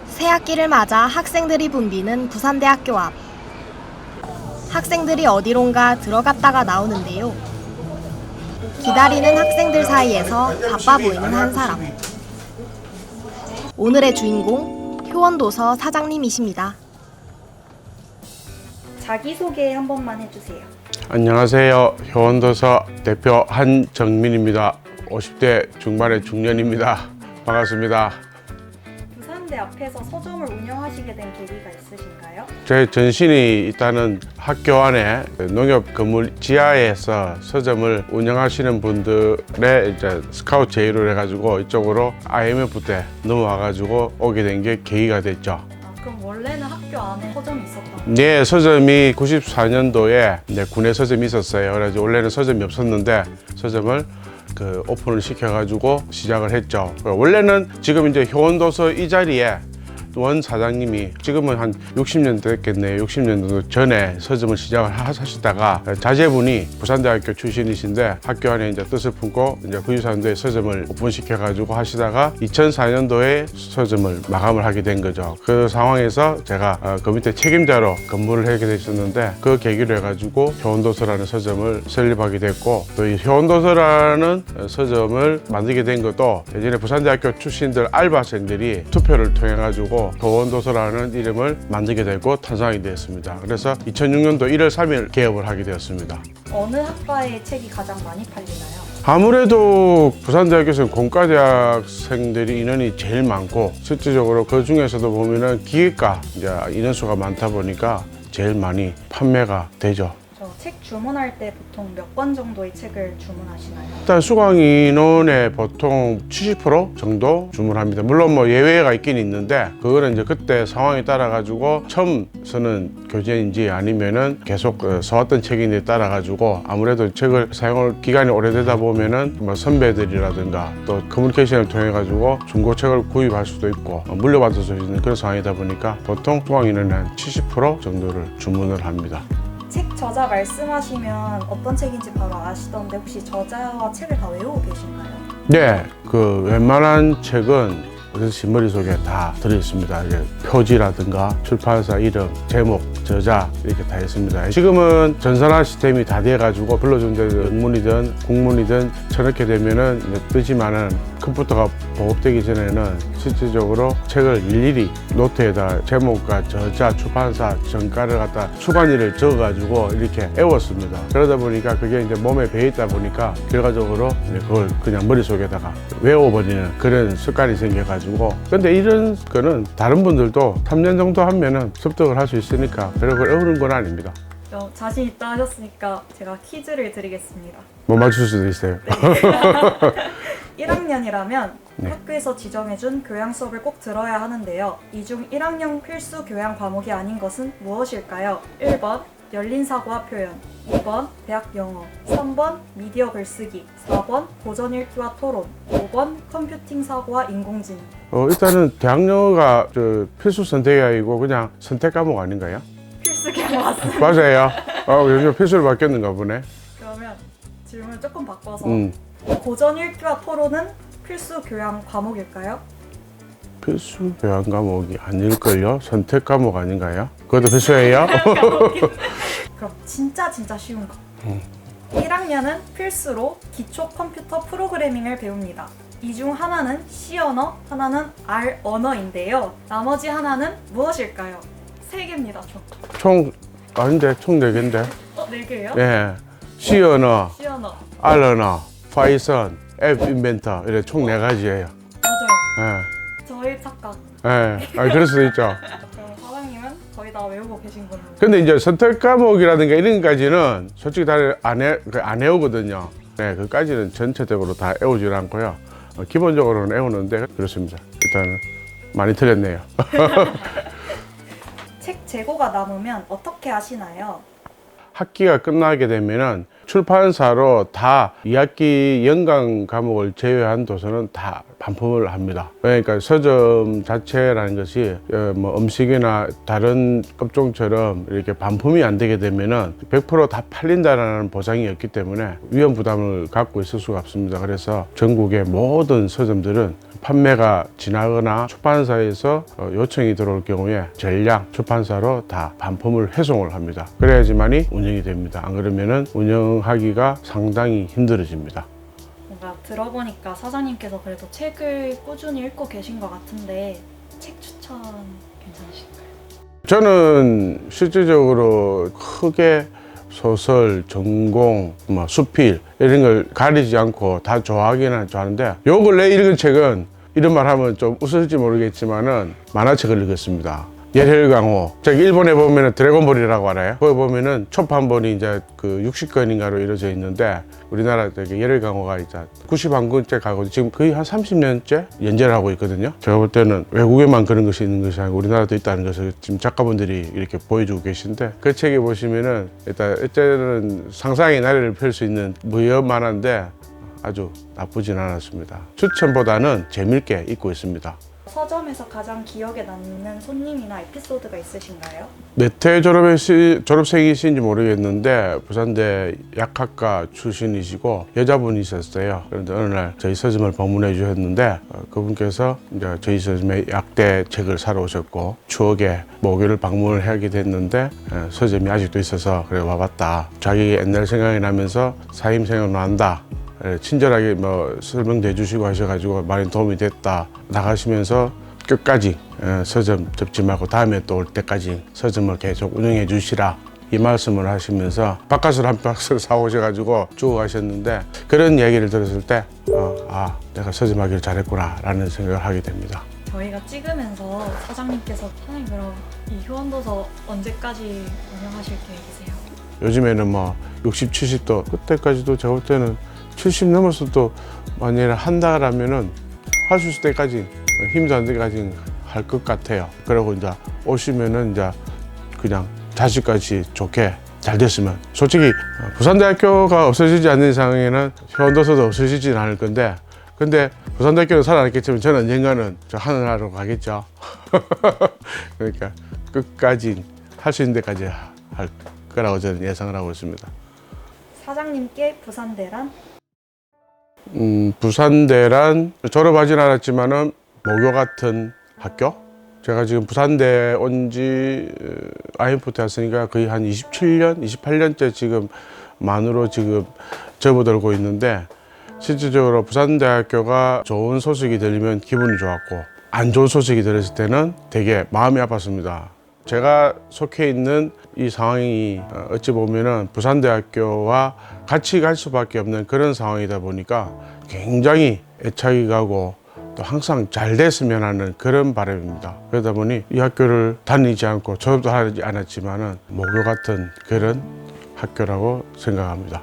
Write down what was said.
새학기를 맞아 학생들이 붐비는 부산대학교 앞. 학생들이 어디론가 들어갔다가 나오는데요. 기다리는 학생들 사이에서 바빠 보이는 한 사람. 오늘의 주인공, 효원도서 사장님이십니다. 자기소개 한 번만 해주세요. 안녕하세요. 효원도서 대표 한정민입니다. 50대 중반의 중년입니다. 반갑습니다. 부산대 앞에서 서점을 운영하시게 된 계기가 있으신가요? 제 전신이 있다는 학교 안에 농협 건물 지하에서 서점을 운영하시는 분들의 이제 스카우트 제의로 해가지고 이쪽으로 IMF 때 넘어와가지고 오게 된 게 계기가 됐죠. 그럼 원래는 학교 안에 서점이 있었다고요? 네, 서점이 94년도에 군내 서점이 있었어요. 그래서 원래는 서점이 없었는데 서점을 오픈을 시켜가지고 시작을 했죠. 원래는 지금 이제 효원도서 이 자리에 원 사장님이 지금은 한 60년 됐겠네요. 60년 정도 전에 서점을 시작을 하시다가 자제분이 부산대학교 출신이신데 학교 안에 이제 뜻을 품고 이제 구유산도에 서점을 오픈시켜가지고 하시다가 2004년도에 서점을 마감을 하게 된 거죠. 그 상황에서 제가 그 밑에 책임자로 근무를 하게 됐었는데 그 계기로 해가지고 효원도서라는 서점을 설립하게 됐고 또 이 효원도서라는 서점을 만들게 된 것도 예전에 부산대학교 출신들 알바생들이 투표를 통해 가지고 효원도서라는 이름을 만들게 되고 탄생하게 되었습니다. 그래서 2006년도 1월 3일 개업을 하게 되었습니다. 어느 학과의 책이 가장 많이 팔리나요? 아무래도 부산대학교에서는 공과대학생들이 인원이 제일 많고 실질적으로 그 중에서도 보면은 기계과 이제 인원수가 많다 보니까 제일 많이 판매가 되죠. 책 주문할 때 보통 몇 권 정도의 책을 주문하시나요? 일단 수강 인원의 보통 70% 정도 주문합니다. 물론 뭐 예외가 있긴 있는데 그거는 이제 그때 상황에 따라 가지고 처음 쓰는 교재인지 아니면은 계속 써왔던 책인지에 따라 가지고 아무래도 책을 사용할 기간이 오래되다 보면은 뭐 선배들이라든가 또 커뮤니케이션을 통해 가지고 중고책을 구입할 수도 있고 물려받을 수 있는 그런 상황이다 보니까 보통 수강 인원의 한 70% 정도를 주문을 합니다. 책 저자 말씀하시면 어떤 책인지 바로 아시던데 혹시 저자와 책을 다 외우고 계신가요? 네, 웬만한 책은 제 머릿속에 다 들어있습니다. 이제 표지라든가 출판사 이름, 제목, 저자 이렇게 다 있습니다. 지금은 전산화 시스템이 다 돼가지고 불러준 데 영문이든 국문이든 쳐넣게 되면은 뜨지만은 컴퓨터가 보급되기 전에는 실질적으로 책을 일일이 노트에다 제목과 저자, 출판사, 정가를 갖다 출간일을 적어가지고 이렇게 애웠습니다. 그러다 보니까 그게 이제 몸에 배있다 보니까 결과적으로 그걸 그냥 머릿속에다가 외워버리는 그런 습관이 생겨가지고 근데 이런 거는 다른 분들도 3년 정도 하면은 습득을 할 수 있으니까 별로 어려운 건 아닙니다. 자신 있다 하셨으니까 제가 퀴즈를 드리겠습니다. 뭐 맞출 수도 있어요. 1학년이라면 네. 학교에서 지정해준 교양 수업을 꼭 들어야 하는데요. 이 중 1학년 필수 교양 과목이 아닌 것은 무엇일까요? 1번 열린 사고와 표현, 2번 대학 영어, 3번 미디어 글쓰기, 4번 고전 읽기와 토론, 5번 컴퓨팅 사고와 인공지능. 일단은 대학 영어가 필수 선택이 아니고 그냥 선택 과목 아닌가요? 필수 교양 맞습니다. 맞아요. 요즘 필수로 바뀌었는가 보네. 그러면 질문을 조금 바꿔서 고전 읽기와 토론은 필수 교양 과목일까요? 필수 교양 과목이 아닐걸요? 선택 과목 아닌가요? 그것도 필수예요? 그럼 진짜 쉬운 거. 1학년은 필수로 기초 컴퓨터 프로그래밍을 배웁니다. 이 중 하나는 C 언어, 하나는 R 언어인데요. 나머지 하나는 무엇일까요? 3개입니다, 총. 아닌데, 총 4개인데. 4개예요? 예. C 언어, C 언어. R 언어, 파이썬, 앱 인벤터 이래 총 4가지예요. 맞아요. 예. 저의 착각. 예. 그럴 수도 있죠. 그럼 사장님은 거의 다 외우고 계신 거네요. 근데 이제 선택 과목이라든가 이런 것까지는 솔직히 다 안 해오거든요. 네, 그까지는 전체적으로 다 애우질 않고요. 기본적으로는 애우는데 그렇습니다. 일단은 많이 틀렸네요. 책 재고가 남으면 어떻게 하시나요? 학기가 끝나게 되면은 출판사로 다 2학기 연강 과목을 제외한 도서는 다 반품을 합니다. 그러니까 서점 자체라는 것이 뭐 음식이나 다른 업종처럼 이렇게 반품이 안 되게 되면은 100% 다 팔린다라는 보장이 없기 때문에 위험 부담을 갖고 있을 수가 없습니다. 그래서 전국의 모든 서점들은 판매가 지나거나 출판사에서 요청이 들어올 경우에 전량 출판사로 다 반품을 회송을 합니다. 그래야지만이 운영이 됩니다. 안 그러면은 운영하기가 상당히 힘들어집니다. 뭔가 들어보니까 사장님께서 그래도 책을 꾸준히 읽고 계신 것 같은데 책 추천 괜찮으실까요? 저는 실질적으로 크게 소설, 전공, 뭐 수필 이런 걸 가리지 않고 다 좋아하기는 좋아하는데 요 근래 읽은 책은 이런 말 하면 좀 웃을지 모르겠지만은 만화책을 읽었습니다. 열혈강호. 저기 일본에 보면은 드래곤볼이라고 알아요. 거기 보면은 초판본이 이제 그 60권인가로 이루어져 있는데 우리나라 저기 열혈강호가 이제 91권째 가고 지금 거의 한 30년째 연재를 하고 있거든요. 제가 볼 때는 외국에만 그런 것이 있는 것이 아니고 우리나라도 있다는 것을 지금 작가분들이 이렇게 보여주고 계신데 그 책에 보시면은 일단 일단은 상상의 나래를 펼 수 있는 무협만한데 아주 나쁘진 않았습니다. 추천보다는 재밌게 읽고 있습니다. 서점에서 가장 기억에 남는 손님이나 에피소드가 있으신가요? 몇 회 졸업생이신지 모르겠는데 부산대 약학과 출신이시고 여자분이 있었어요. 그런데 어느 날 저희 서점을 방문해 주셨는데 그분께서 이제 저희 서점에 약대 책을 사러 오셨고 추억의 모교를 방문을 하게 됐는데 서점이 아직도 있어서 그래 와봤다. 자기 옛날 생각이 나면서 사임 생각 난다. 친절하게 뭐 설명도 해주시고 하셔가지고 많이 도움이 됐다. 나가시면서 끝까지 서점 접지 말고 다음에 또 올 때까지 서점을 계속 운영해 주시라 이 말씀을 하시면서 바깥을 한 박스를 사오셔가지고 주고 가셨는데 그런 얘기를 들었을 때 내가 서점하기를 잘했구나 라는 생각을 하게 됩니다. 저희가 찍으면서 사장님께서 사장님 그럼 이 효원도서 언제까지 운영하실 계획이세요? 요즘에는 뭐 60, 70도 그때까지도 제가 볼 때는 70 넘어서도 만약에 한다라면은 할 수 있을 때까지 힘도 안 되까지 할 것 같아요. 그리고 이제 오시면은 이제 그냥 자식까지 좋게 잘 됐으면 솔직히 부산대학교가 없어지지 않는 이상에는 효원도서도 없어지진 않을 건데 근데 부산대학교는 살아남겠지만 저는 언젠가는 저 하늘나라로 가겠죠. 그러니까 끝까지 할 수 있는 데까지 할 거라고 저는 예상을 하고 있습니다. 사장님께 부산대란? 부산대란 졸업하진 않았지만은 모교 같은 학교? 제가 지금 부산대 온지 IMF 왔으니까 거의 한 27년, 28년째 지금 만으로 지금 접어들고 있는데 실질적으로 부산대학교가 좋은 소식이 들리면 기분이 좋았고 안 좋은 소식이 들었을 때는 되게 마음이 아팠습니다. 제가 속해 있는 이 상황이 어찌 보면은 부산대학교와 같이 갈 수밖에 없는 그런 상황이다 보니까 굉장히 애착이 가고 또 항상 잘 됐으면 하는 그런 바람입니다. 그러다 보니 이 학교를 다니지 않고 졸업도 하지 않았지만은 모교 같은 그런 학교라고 생각합니다.